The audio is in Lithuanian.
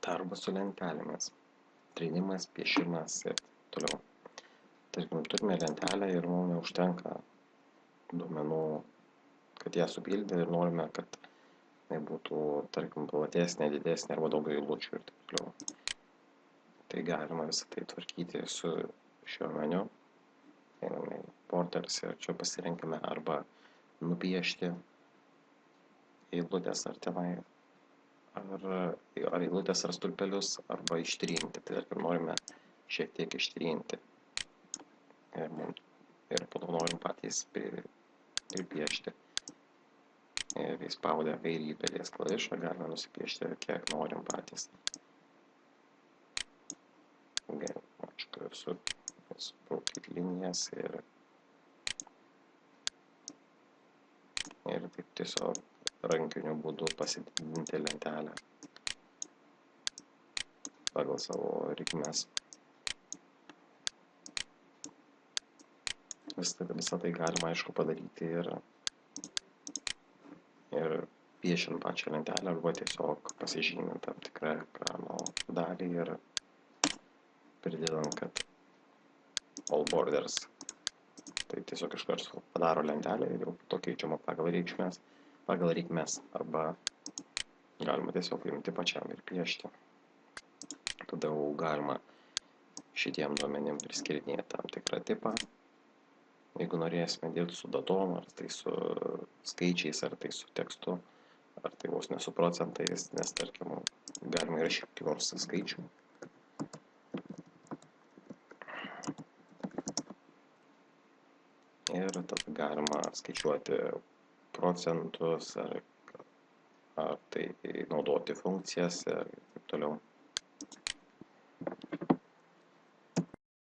Darbas su lentelėmis, trynimas, piešimas ir toliau. Tarkim, turime lentelę ir mums neužtenka duomenų, kad ją supildyti ir norime, kad tai būtų, tarkim, platesnė, didesnė arba daugiau eilučių ir taip toliau. Tai galima visą tai tvarkyti su šiuo meniu. Einame į Portals ir čia pasirinkime arba nupiešti eilutės ar tenai, ar eilutės ar stulpelius, arba ištrinti. Tai tarkim, norime šiek tiek ištrinti. Ir po to norim patys pripiešti. Ir įspaudę kairįjį pelės klavišą galime nusipiešti kiek norim patys. Subraukit linijas ir taip tiesiog rankiniu būdu pasididinti lentelę pagal savo reikmes. Visą tai galima, aišku, padaryti ir piešint pačią lentelę arba tiesiog pasižymint tam tikrą ekrano dalį ir pridedant, kad all borders. Tai tiesiog iš karto padaro lentelę ir jau to keičiama pagal reikmes arba galima tiesiog imti pačiam ir piešti. Tada galima šitiem duomenim priskirinėti tam tikrą tipą. Jeigu norėsime dirbti su datom, ar tai su skaičiais, ar tai su tekstu, ar tai vos ne su procentais, nes tarkim galima įrašyti nors skaičių. Ir tada galima skaičiuoti procentus, ar tai naudoti funkcijas ir taip toliau.